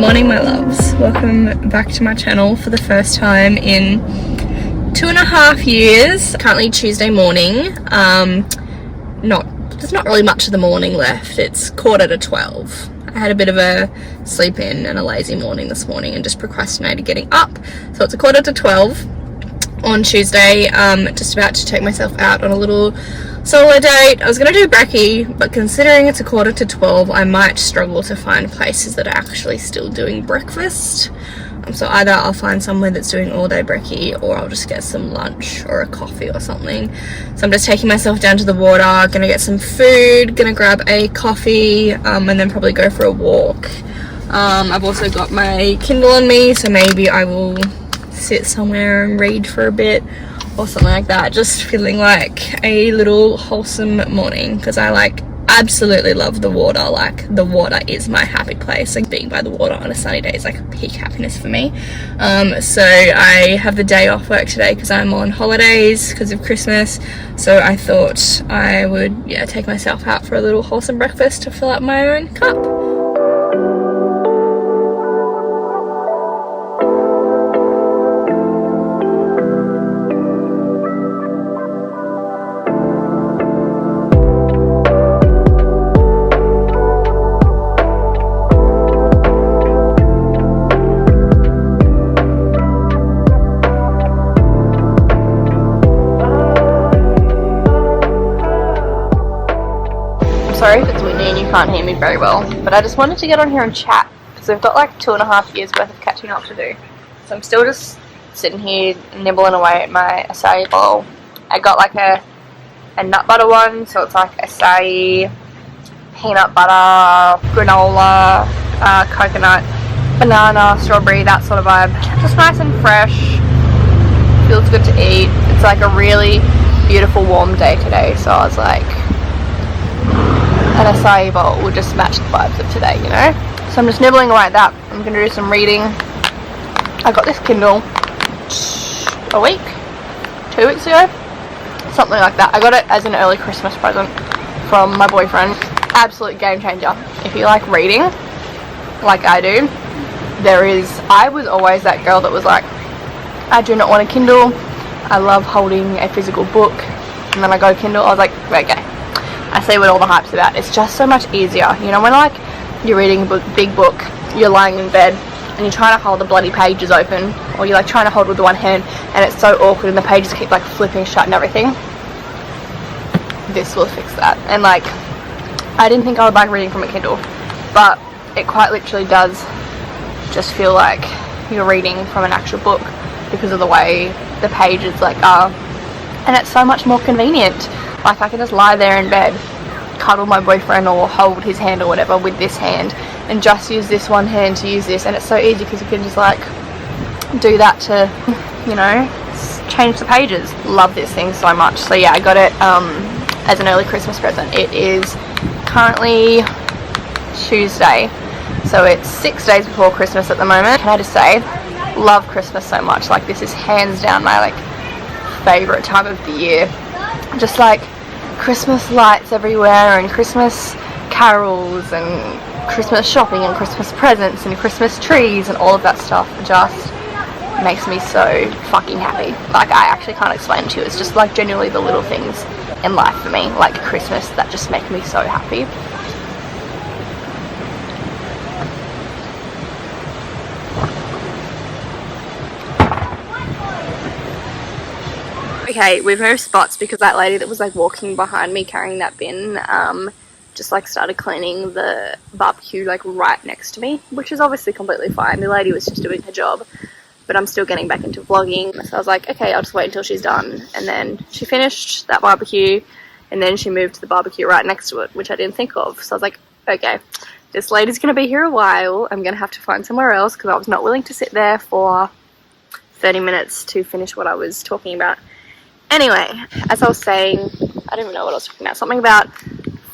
morning, my loves. Welcome back to my channel for the first time in 2.5 years. Currently Tuesday morning. There's not really much of the morning left. It's 11:45. I had a bit of a sleep in and a lazy morning this morning and just procrastinated getting up. So it's 11:45 on Tuesday. Just about to take myself out on a little solo date. I was going to do brekkie, but considering it's 11:45, I might struggle to find places that are actually still doing breakfast. So either I'll find somewhere that's doing all day brekkie, or I'll just get some lunch or a coffee or something. So I'm just taking myself down to the water, gonna get some food, gonna grab a coffee, and then probably go for a walk. I've also got my Kindle on me, so maybe I will sit somewhere and read for a bit or something like that. Just feeling like a little wholesome morning, because I absolutely love the water. Like, the water is my happy place. Like, being by the water on a sunny day is like peak happiness for me. So I have the day off work today because I'm on holidays because of Christmas. So I thought I would take myself out for a little wholesome breakfast to fill up my own cup. Sorry if it's windy and you can't hear me very well, but I just wanted to get on here and chat because I've got like 2.5 years worth of catching up to do. So I'm still just sitting here nibbling away at my acai bowl. I got like a nut butter one, so it's like acai, peanut butter, granola, coconut, banana, strawberry, that sort of vibe. Just nice and fresh, feels good to eat. It's like a really beautiful warm day today, so I was like, an acai bowl would just match the vibes of today, you know? So I'm just nibbling away at that. I'm going to do some reading. I got this Kindle a week, 2 weeks ago, something like that. I got it as an early Christmas present from my boyfriend. Absolute game changer. If you like reading, like I do, I was always that girl that was like, I do not want a Kindle. I love holding a physical book. And then I got a Kindle. I was like, okay. I see what all the hype's about. It's just so much easier. You know, when like you're reading a big book, you're lying in bed and you're trying to hold the bloody pages open, or you're like trying to hold with one hand and it's so awkward and the pages keep like flipping shut and everything. This will fix that. And like, I didn't think I would like reading from a Kindle, but it quite literally does just feel like you're reading from an actual book because of the way the pages like are, and it's so much more convenient. Like, I can just lie there in bed, cuddle my boyfriend or hold his hand or whatever with this hand and just use this one hand to use this, and it's so easy because you can just like do that to, you know, change the pages. Love this thing so much. So yeah, I got it as an early Christmas present. It is currently Tuesday, so it's 6 days before Christmas at the moment. Can I just say, love Christmas so much. Like, this is hands down my like favorite time of the year. Just like Christmas lights everywhere and Christmas carols and Christmas shopping and Christmas presents and Christmas trees and all of that stuff just makes me so fucking happy. Like, I actually can't explain it to you. It's just like genuinely the little things in life for me, like Christmas, that just make me so happy. Okay, we've moved spots because that lady that was like walking behind me carrying that bin just like started cleaning the barbecue like right next to me, which is obviously completely fine. The lady was just doing her job, but I'm still getting back into vlogging. So I was like, okay, I'll just wait until she's done. And then she finished that barbecue and then she moved to the barbecue right next to it, which I didn't think of. So I was like, okay, this lady's going to be here a while. I'm going to have to find somewhere else because I was not willing to sit there for 30 minutes to finish what I was talking about. Anyway, as I was saying, I don't even know what I was talking about. Something about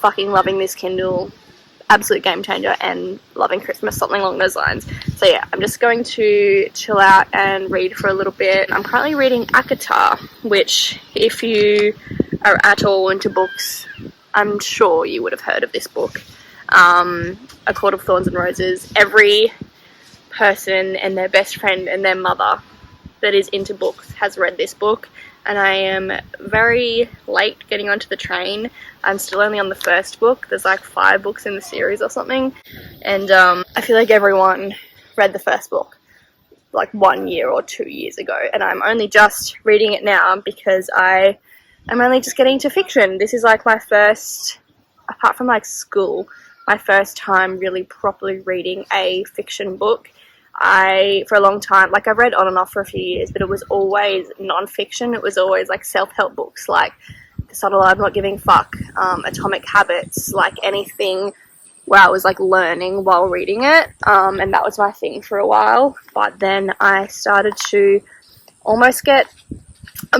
fucking loving this Kindle, absolute game changer, and loving Christmas, something along those lines. So yeah, I'm just going to chill out and read for a little bit. I'm currently reading Akata, which if you are at all into books, I'm sure you would have heard of this book. A Court of Thorns and Roses. Every person and their best friend and their mother that is into books has read this book, and I am very late getting onto the train. I'm still only on the first book. There's like 5 books in the series or something, and I feel like everyone read the first book like 1 year or 2 years ago, and I'm only just reading it now because I'm only just getting into fiction. This is like my first, apart from like school, my first time really properly reading a fiction book. For a long time, like I've read on and off for a few years, but it was always non-fiction. It was always like self-help books, like The Subtle Art of Not Giving Fuck, Atomic Habits, like anything where I was like learning while reading it, and that was my thing for a while. But then I started to almost get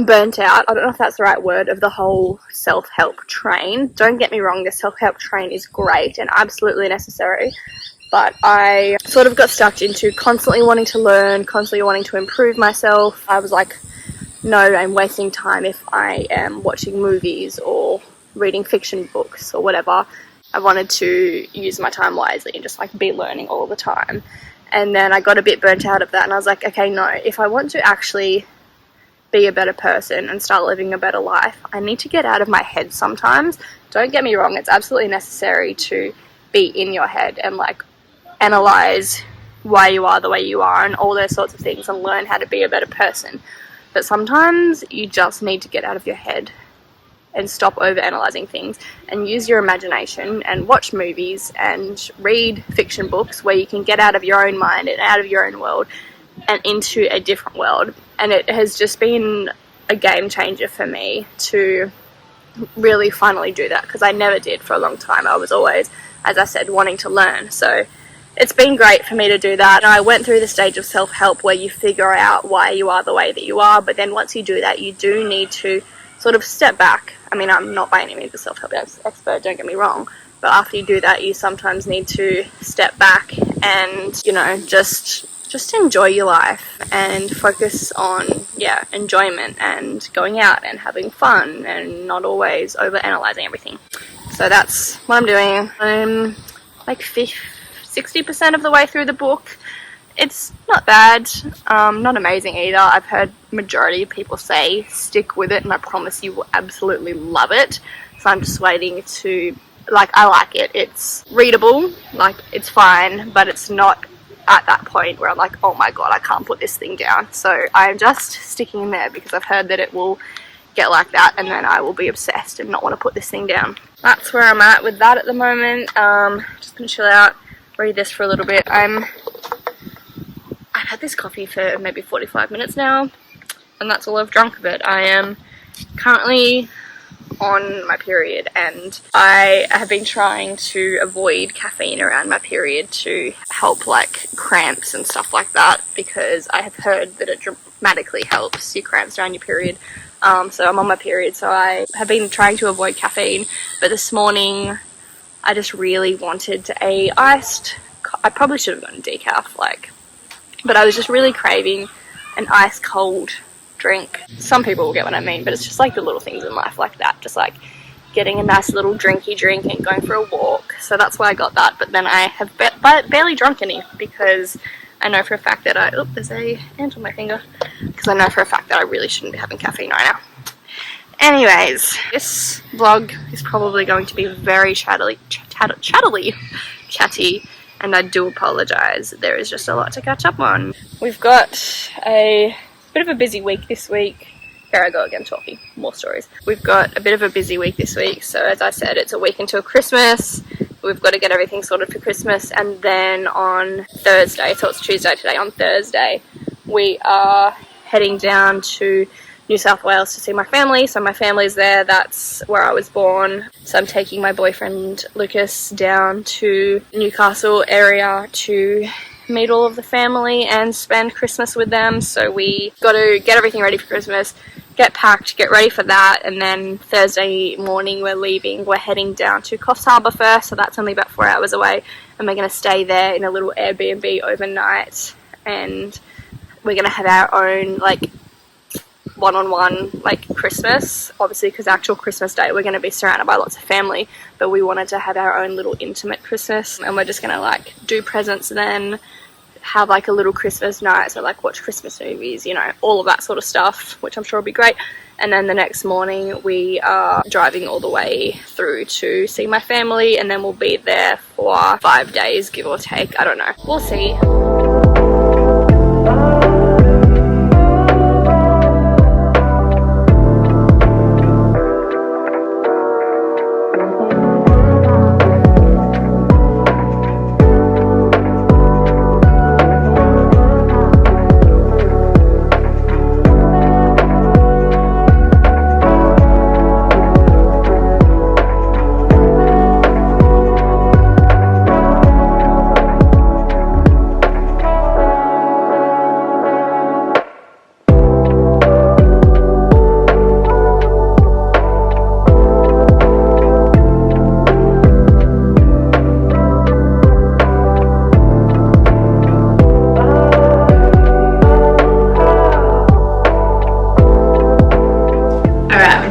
burnt out, I don't know if that's the right word, of the whole self-help train. Don't get me wrong, the self-help train is great and absolutely necessary, but I sort of got stuck into constantly wanting to learn, constantly wanting to improve myself. I was like, no, I'm wasting time if I am watching movies or reading fiction books or whatever. I wanted to use my time wisely and just like be learning all the time. And then I got a bit burnt out of that, and I was like, okay, no, if I want to actually be a better person and start living a better life, I need to get out of my head sometimes. Don't get me wrong, it's absolutely necessary to be in your head and like analyze why you are the way you are and all those sorts of things and learn how to be a better person. But sometimes you just need to get out of your head and stop over analyzing things and use your imagination and watch movies and read fiction books where you can get out of your own mind and out of your own world and into a different world. And it has just been a game changer for me to really finally do that, because I never did for a long time. I was always, as I said, wanting to learn. So it's been great for me to do that. And I went through the stage of self-help where you figure out why you are the way that you are, but then once you do that, you do need to sort of step back. I mean, I'm not by any means a self-help expert, don't get me wrong, but after you do that, you sometimes need to step back and, you know, just enjoy your life and focus on, enjoyment and going out and having fun and not always over-analysing everything. So that's what I'm doing. I'm like 60% of the way through the book. It's not bad, not amazing either. I've heard majority of people say stick with it, and I promise you will absolutely love it. So I'm just waiting to, like, I like it. It's readable, like, it's fine, but it's not at that point where I'm like, oh my god, I can't put this thing down. So I'm just sticking in there because I've heard that it will get like that, and then I will be obsessed and not want to put this thing down. That's where I'm at with that at the moment. Just gonna chill out, read this for a little bit. I've had this coffee for maybe 45 minutes now, and that's all I've drunk of it. I am currently on my period, and I have been trying to avoid caffeine around my period to help like cramps and stuff like that, because I have heard that it dramatically helps your cramps around your period. So I'm on my period, so I have been trying to avoid caffeine, but this morning I just really wanted a iced, I probably should have gotten decaf, but I was just really craving an ice cold drink. Some people will get what I mean, but it's just like the little things in life like that, just like getting a nice little drinky drink and going for a walk. So that's why I got that, but then I have barely drunk any, because I know for a fact that there's a ant on my finger, because I know for a fact that I really shouldn't be having caffeine right now. Anyways, this vlog is probably going to be very chatty, and I do apologise. There is just a lot to catch up on. We've got a bit of a busy week this week. Here I go again talking, more stories. We've got a bit of a busy week this week, so as I said, it's a week until Christmas. We've got to get everything sorted for Christmas, and then on Thursday, so it's Tuesday today, on Thursday, we are heading down to New South Wales to see my family. So my family's there, that's where I was born. So I'm taking my boyfriend Lucas down to Newcastle area to meet all of the family and spend Christmas with them. So we got to get everything ready for Christmas, get packed, get ready for that, and then Thursday morning we're leaving. We're heading down to Coffs Harbor first, so that's only about 4 hours away, and we're going to stay there in a little Airbnb overnight, and we're going to have our own like one-on-one like Christmas, obviously, because actual Christmas day we're going to be surrounded by lots of family, but we wanted to have our own little intimate Christmas, and we're just going to like do presents then, have like a little Christmas night, so like watch Christmas movies, you know, all of that sort of stuff, which I'm sure will be great. And then the next morning we are driving all the way through to see my family, and then we'll be there for 5 days, give or take. I don't know, we'll see.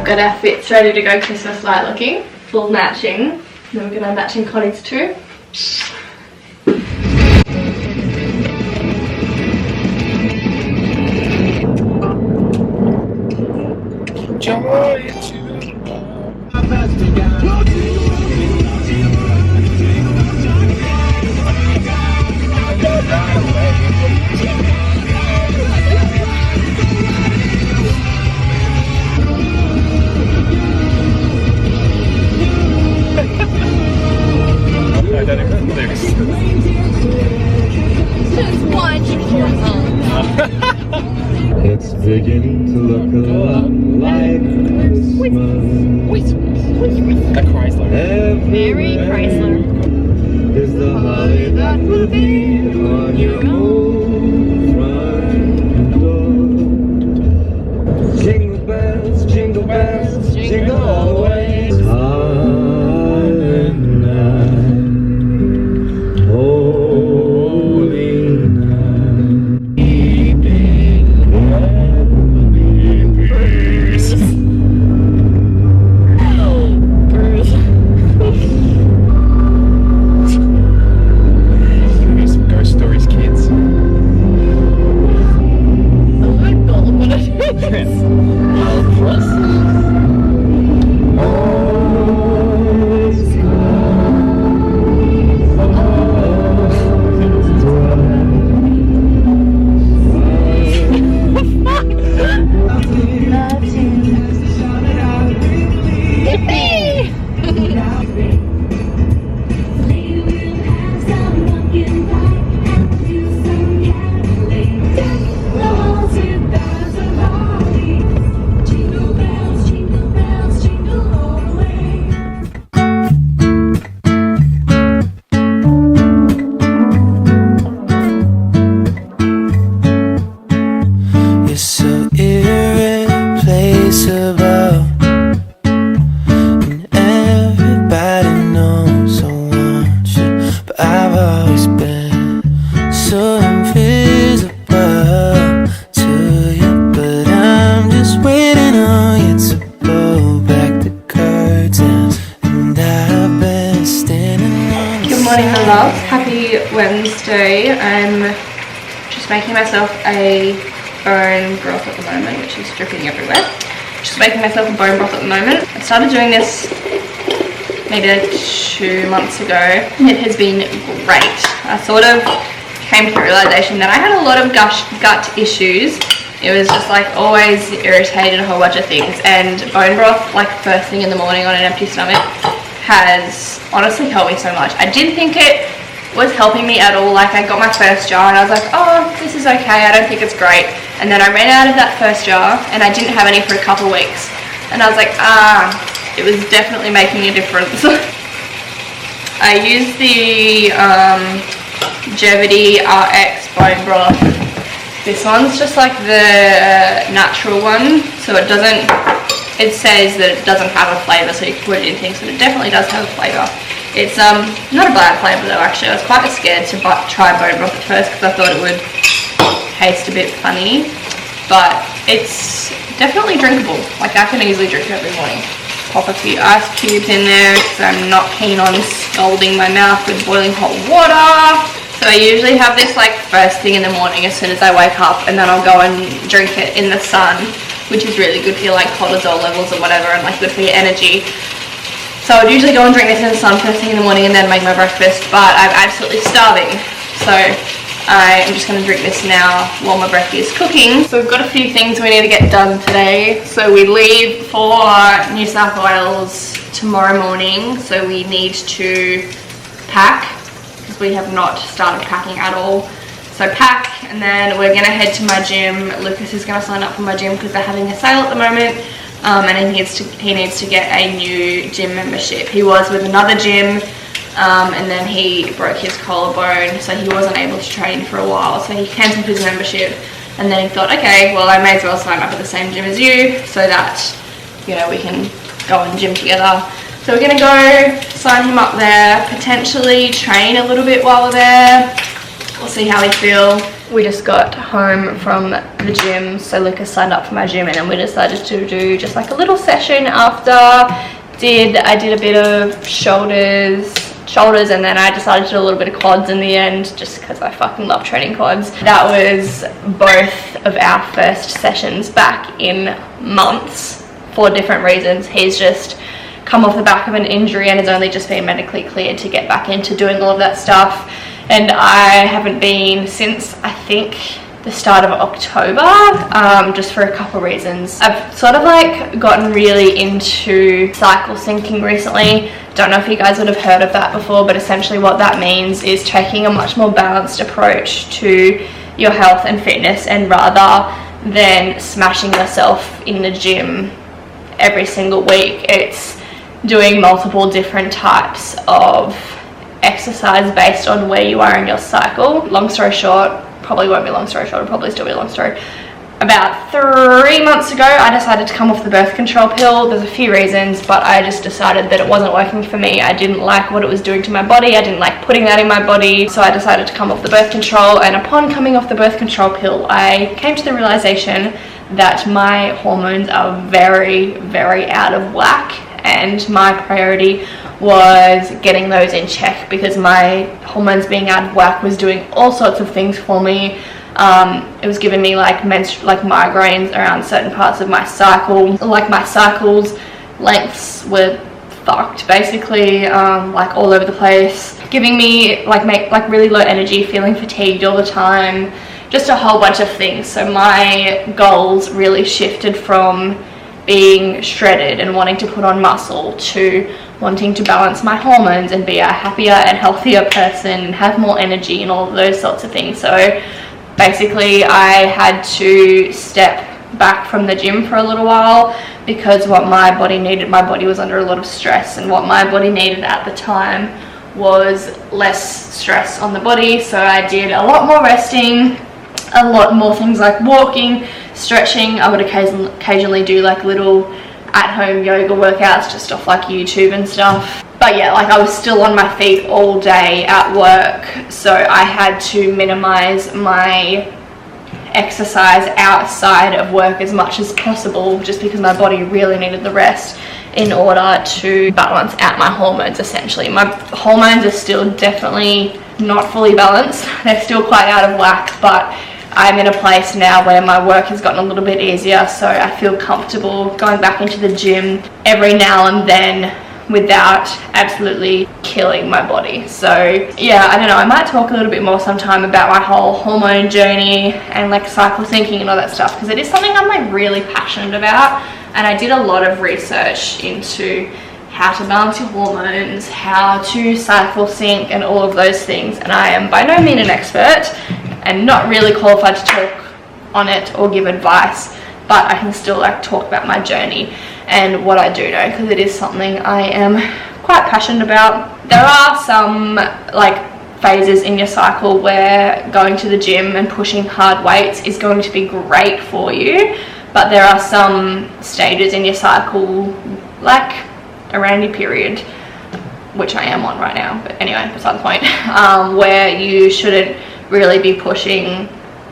Got our fits ready to go Christmas light looking, full matching. Then we're gonna match in Connie's too. It's beginning to look a lot like Christmas. A Chrysler. Mary Chrysler. Is the holly that will be on your own front door. Jingle bells, jingle bells, jingle all the way. Silent night, holy night, keeping heavenly peace. Some ghost stories, kids. Oh my god, what is this? Happy Wednesday. I'm just making myself a bone broth at the moment, which is dripping everywhere. Just making myself a bone broth at the moment. I started doing this maybe like 2 months ago, and it has been great. I sort of came to the realization that I had a lot of gut issues. It was just like always irritated, a whole bunch of things, and bone broth like first thing in the morning on an empty stomach has honestly helped me so much. I didn't think it was helping me at all. Like I got my first jar and I was like, oh, this is okay, I don't think it's great. And then I ran out of that first jar and I didn't have any for a couple of weeks. And I was like, it was definitely making a difference. I used the Jevity RX bone broth. This one's just like the natural one, so it doesn't, it says that it doesn't have a flavour, so you can put it in things, but it definitely does have a flavour. It's not a bad flavour though, actually. I was quite scared to try bone broth at first because I thought it would taste a bit funny, but it's definitely drinkable. Like I can easily drink it every morning. Pop a few ice cubes in there because I'm not keen on scalding my mouth with boiling hot water. So I usually have this like first thing in the morning as soon as I wake up, and then I'll go and drink it in the sun, which is really good for your like cortisol levels or whatever, and like good for your energy. So I would usually go and drink this in the sun first thing in the morning and then make my breakfast, but I'm absolutely starving. So I am just going to drink this now while my breakfast is cooking. So we've got a few things we need to get done today. So we leave for New South Wales tomorrow morning, so we need to pack, because we have not started packing at all. So pack, and then we're going to head to my gym. Lucas is going to sign up for my gym because they're having a sale at the moment, and he needs to get a new gym membership. He was with another gym, and then he broke his collarbone, so he wasn't able to train for a while, so he cancelled his membership. And then he thought, okay, well, I may as well sign up at the same gym as you, so that, you know, we can go and gym together. So we're gonna go sign him up there, potentially train a little bit while we're there. We'll see how we feel. We just got home from the gym, so Lucas signed up for my gym, and then we decided to do just like a little session after. I did a bit of shoulders, and then I decided to do a little bit of quads in the end, just because I fucking love training quads. That was both of our first sessions back in months for different reasons. He's just come off the back of an injury and has only just been medically cleared to get back into doing all of that stuff, and I haven't been since I think the start of October, just for a couple of reasons. I've sort of like gotten really into cycle syncing recently. Don't know if you guys would have heard of that before, but essentially what that means is taking a much more balanced approach to your health and fitness, and rather than smashing yourself in the gym every single week, it's doing multiple different types of exercise based on where you are in your cycle. Long story short, probably won't be long story short, it'll probably still be a long story. About 3 months ago, I decided to come off the birth control pill. There's a few reasons, but I just decided that it wasn't working for me. I didn't like what it was doing to my body. I didn't like putting that in my body. So I decided to come off the birth control, and upon coming off the birth control pill, I came to the realization that my hormones are very, very out of whack, and my priority was getting those in check, because my hormones being out of whack was doing all sorts of things for me. It was giving me like migraines around certain parts of my cycle. Like my cycles lengths were fucked basically, like all over the place, giving me like really low energy, feeling fatigued all the time, just a whole bunch of things. So my goals really shifted from being shredded and wanting to put on muscle to wanting to balance my hormones and be a happier and healthier person and have more energy and all of those sorts of things. So basically I had to step back from the gym for a little while, because what my body needed, my body was under a lot of stress, and what my body needed at the time was less stress on the body. So I did a lot more resting, a lot more things like walking, stretching. I would occasionally do like little at-home yoga workouts just off like YouTube and stuff. But yeah, like I was still on my feet all day at work, so I had to minimize my exercise outside of work as much as possible, just because my body really needed the rest in order to balance out my hormones. Essentially, my hormones are still definitely not fully balanced. They're still quite out of whack, but I'm in a place now where my work has gotten a little bit easier, so I feel comfortable going back into the gym every now and then without absolutely killing my body. So yeah, I don't know, I might talk a little bit more sometime about my whole hormone journey and like cycle syncing and all that stuff, because it is something I'm like really passionate about, and I did a lot of research into how to balance your hormones, how to cycle sync and all of those things, and I am by no means an expert and not really qualified to talk on it or give advice, but I can still like talk about my journey and what I do know, because it is something I am quite passionate about. There are some like phases in your cycle where going to the gym and pushing hard weights is going to be great for you, but there are some stages in your cycle, like around your period, which I am on right now, but anyway, beside the point, where you shouldn't really be pushing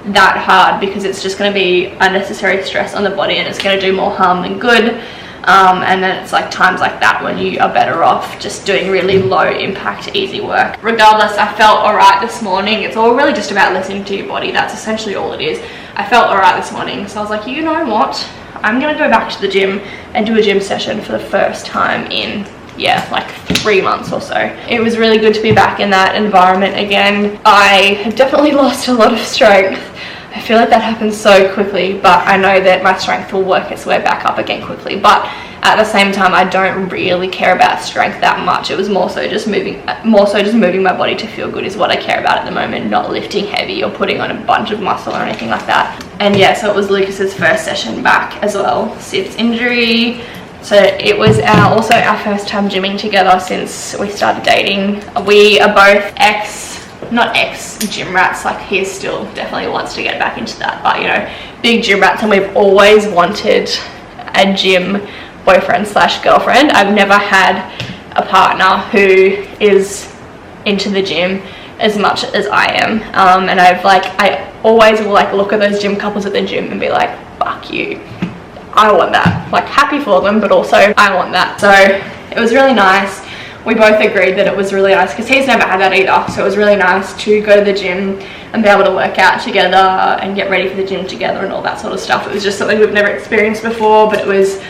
that hard, because it's just going to be unnecessary stress on the body and it's going to do more harm than good. And then it's like times like that when you are better off just doing really low impact, easy work. Regardless, I felt alright this morning. It's all really just about listening to your body. That's essentially all it is. I felt alright this morning, so I was like, you know what? I'm gonna go back to the gym and do a gym session for the first time in, yeah, like 3 months or so. It was really good to be back in that environment again. I have definitely lost a lot of strength. I feel like that happens so quickly, but I know that my strength will work its way back up again quickly. But at the same time, I don't really care about strength that much. It was more so just moving my body to feel good is what I care about at the moment, not lifting heavy or putting on a bunch of muscle or anything like that. And yeah, so it was Lucas's first session back as well, Siv's injury. So it was also our first time gymming together since we started dating. We are both not ex gym rats, like he still definitely wants to get back into that, but you know, big gym rats, and we've always wanted a gym boyfriend slash girlfriend. I've never had a partner who is into the gym as much as I am, and I always will like look at those gym couples at the gym and be like, fuck you, I want that. Like, happy for them, but also I want that. So it was really nice. We both agreed that it was really nice because he's never had that either, so it was really nice to go to the gym and be able to work out together and get ready for the gym together and all that sort of stuff. It was just something we've never experienced before, but it was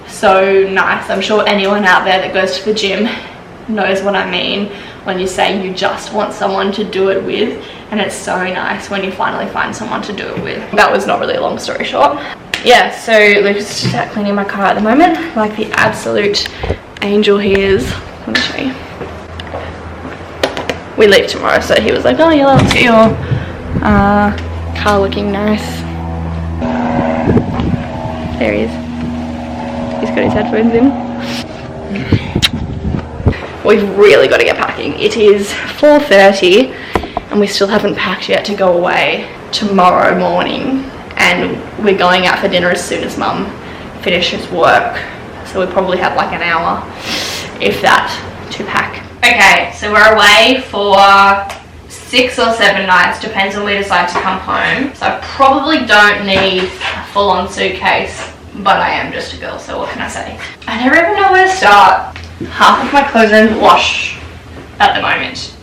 so nice. I'm sure anyone out there that goes to the gym knows what I mean when you say you just want someone to do it with, and it's so nice when you finally find someone to do it with. That was not really a long story short. Yeah, so Lucas is just out cleaning my car at the moment, like the absolute angel he is. Let me show you. We leave tomorrow, so he was like, oh yeah, let's get your car looking nice. There he is. He's got his headphones in. We've really got to get packing. It is 4:30 and we still haven't packed yet to go away tomorrow morning, and we're going out for dinner as soon as Mum finishes work, so we probably have like an hour, if that, to pack. Okay, so we're away for 6 or 7 nights, depends when we decide to come home. So I probably don't need a full-on suitcase, but I am just a girl, so what can I say? I never even know where to start. Half of my clothes are in the wash at the moment,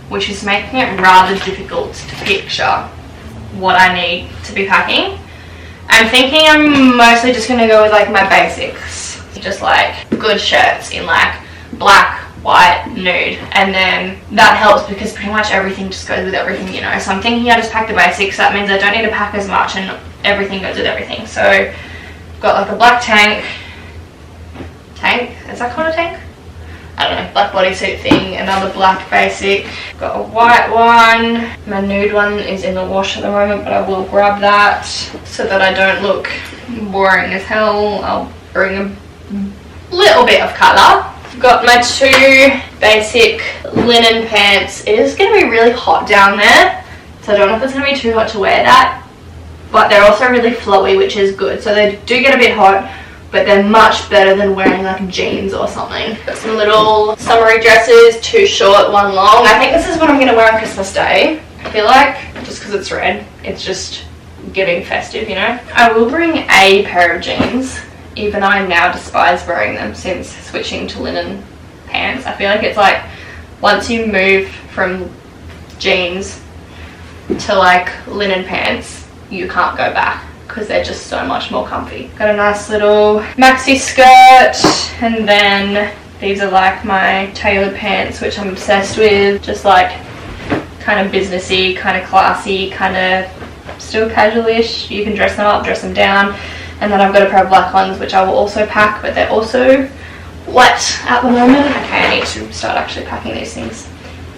which is making it rather difficult to picture what I need to be packing. I'm thinking I'm mostly just gonna go with like my basics, just like good shirts in like black, white, nude, and then that helps because pretty much everything just goes with everything, you know. So I'm thinking I just pack the basics. That means I don't need to pack as much and everything goes with everything. So I've got like a black tank, is that called a tank? I don't know, black bodysuit thing, another black basic, got a white one. My nude one is in the wash at the moment, but I will grab that so that I don't look boring as hell. I'll bring a little bit of colour. Got my 2 basic linen pants. It is going to be really hot down there, so I don't know if it's going to be too hot to wear that, but they're also really flowy, which is good. So they do get a bit hot, but they're much better than wearing like jeans or something. Got some little summery dresses, 2 short, 1 long. I think this is what I'm going to wear on Christmas Day. I feel like, just because it's red, it's just giving festive, you know. I will bring a pair of jeans, even though I now despise wearing them since switching to linen pants. I feel like it's like, once you move from jeans to like linen pants, you can't go back because they're just so much more comfy. Got a nice little maxi skirt, and then these are like my tailored pants, which I'm obsessed with. Just like kind of businessy, kind of classy, kind of still casual-ish. You can dress them up, dress them down. And then I've got a pair of black ones, which I will also pack, but they're also wet at the moment. Okay, I need to start actually packing these things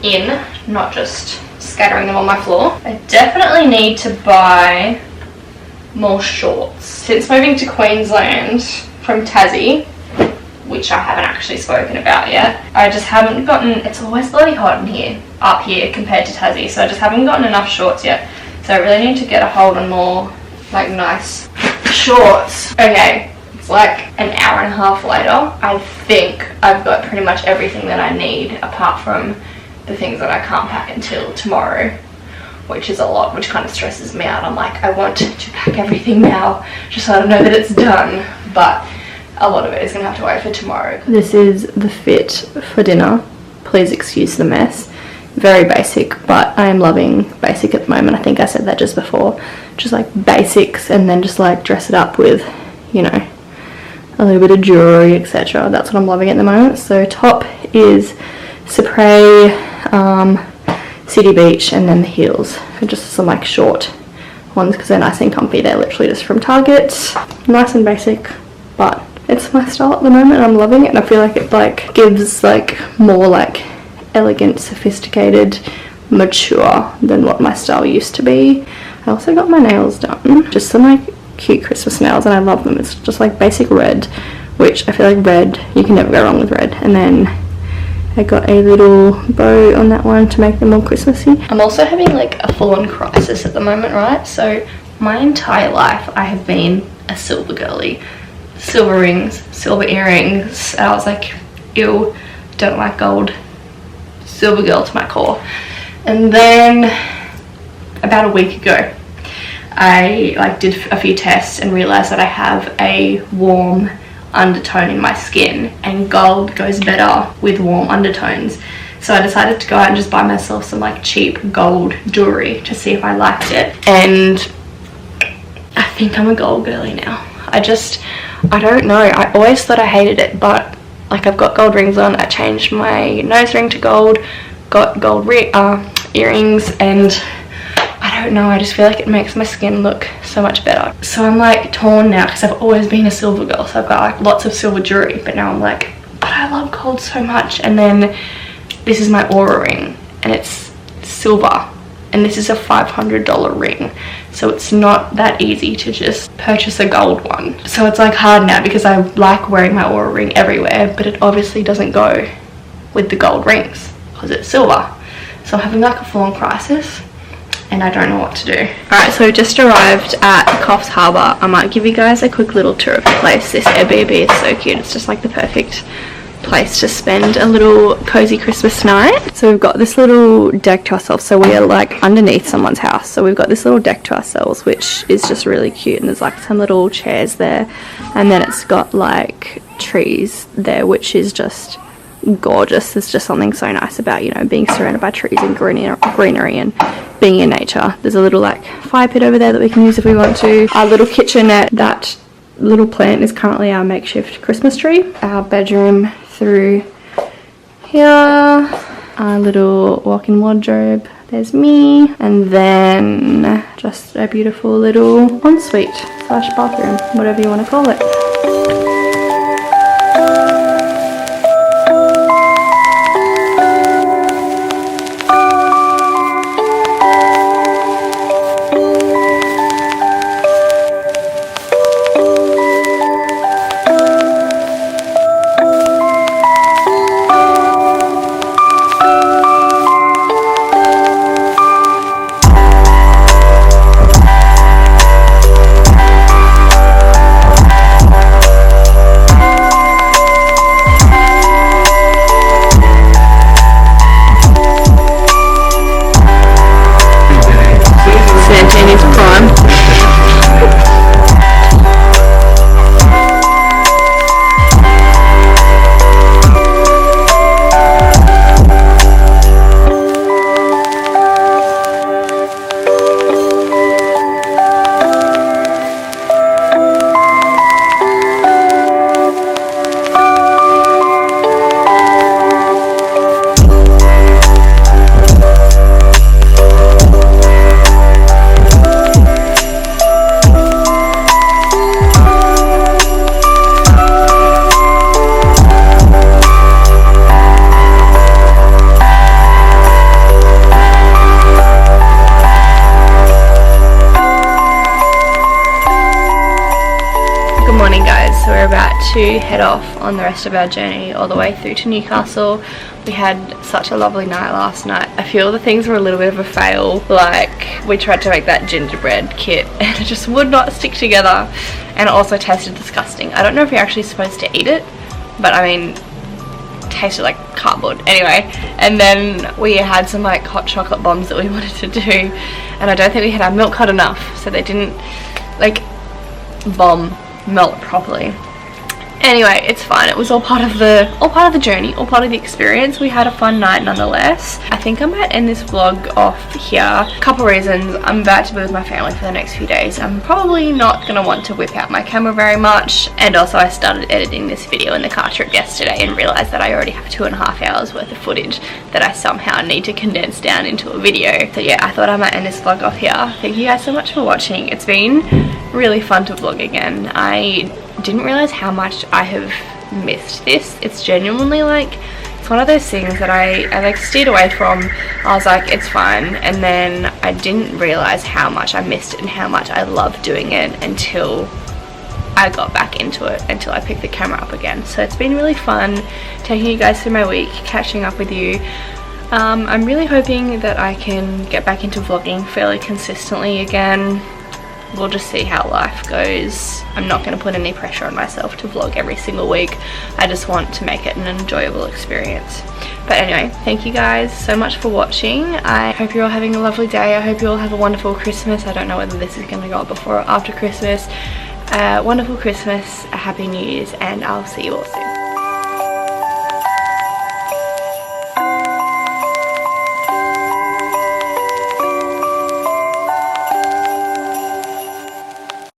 in, not just scattering them on my floor. I definitely need to buy more shorts. Since moving to Queensland from Tassie, which I haven't actually spoken about yet, I just haven't gotten, it's always bloody hot in here, up here compared to Tassie, so I just haven't gotten enough shorts yet. So I really need to get a hold on more like nice shorts. Okay, it's like an hour and a half later. I think I've got pretty much everything that I need, apart from the things that I can't pack until tomorrow, which is a lot, which kind of stresses me out. I'm like, I want to pack everything now just so I know that it's done, but a lot of it is going to have to wait for tomorrow. This is the fit for dinner. Please excuse the mess. Very basic, but I am loving basic at the moment. I think I said that just before. Just like basics, and then just like dress it up with, you know, a little bit of jewelry, etc. That's what I'm loving at the moment. So top is Supre, City Beach, and then the heels are just some like short ones because they're nice and comfy. They're literally just from Target. Nice and basic, but it's my style at the moment and I'm loving it, and I feel like it like gives like more like elegant, sophisticated, mature than what my style used to be. I also got my nails done, just some like cute Christmas nails, and I love them. It's just like basic red, which I feel like red, you can never go wrong with red. And then I got a little bow on that one to make them more Christmassy. I'm also having like a full-on crisis at the moment, right? So my entire life I have been a silver girly. Silver rings, silver earrings, and I was like, ew, don't like gold. Silver girl to my core. And then about a week ago I like did a few tests and realized that I have a warm undertone in my skin, and gold goes better with warm undertones. So I decided to go out and just buy myself some like cheap gold jewelry to see if I liked it, and I think I'm a gold girly now. I don't know, I always thought I hated it, but like I've got gold rings on. I changed my nose ring to gold, got gold earrings, and I don't know, I just feel like it makes my skin look so much better. So I'm like torn now because I've always been a silver girl, so I've got like lots of silver jewelry, but now I'm like, but I love gold so much. And then this is my aura ring and it's silver, and this is a $500 ring, so it's not that easy to just purchase a gold one. So it's like hard now because I like wearing my aura ring everywhere, but it obviously doesn't go with the gold rings because it's silver. So I'm having like a full-on crisis and I don't know what to do. Alright, so just arrived at Coffs Harbor. I might give you guys a quick little tour of the place. This Airbnb is so cute. It's just like the perfect place to spend a little cozy Christmas night. So we've got this little deck to ourselves, so we are like underneath someone's house, so we've got this little deck to ourselves, which is just really cute, and there's like some little chairs there, and then it's got like trees there, which is just gorgeous. There's just something so nice about, you know, being surrounded by trees and greenery and being in nature. There's a little like fire pit over there that we can use if we want to. Our little kitchenette, that little plant is currently our makeshift Christmas tree. Our bedroom through here, our little walk-in wardrobe, there's me, and then just a beautiful little ensuite slash bathroom, whatever you want to call it. To head off on the rest of our journey all the way through to Newcastle. We had such a lovely night last night. I feel the things were a little bit of a fail. Like, we tried to make that gingerbread kit and it just would not stick together, and it also tasted disgusting. I don't know if you're actually supposed to eat it, but I mean, it tasted like cardboard anyway. And then we had some like hot chocolate bombs that we wanted to do, and I don't think we had our milk hot enough, so they didn't like bomb melt properly. Anyway, it's fine. It was all part of the journey, all part of the experience. We had a fun night nonetheless. I think I might end this vlog off here. A couple reasons. I'm about to be with my family for the next few days. I'm probably not gonna want to whip out my camera very much, and also I started editing this video in the car trip yesterday and realized that I already have 2.5 hours worth of footage that I somehow need to condense down into a video. So yeah, I thought I might end this vlog off here. Thank you guys so much for watching. It's been really fun to vlog again. I didn't realize how much I have missed this. It's genuinely like, it's one of those things that I like steered away from. I was like, it's fine, and then I didn't realize how much I missed it and how much I loved doing it until I got back into it, until I picked the camera up again. So it's been really fun taking you guys through my week, catching up with you. I'm really hoping that I can get back into vlogging fairly consistently again. We'll just see how life goes. I'm not going to put any pressure on myself to vlog every single week. I just want to make it an enjoyable experience. But anyway, thank you guys so much for watching. I hope you're all having a lovely day. I hope you all have a wonderful Christmas. I don't know whether this is going to go up before or after Christmas. Wonderful Christmas, a happy New Year's, and I'll see you all soon.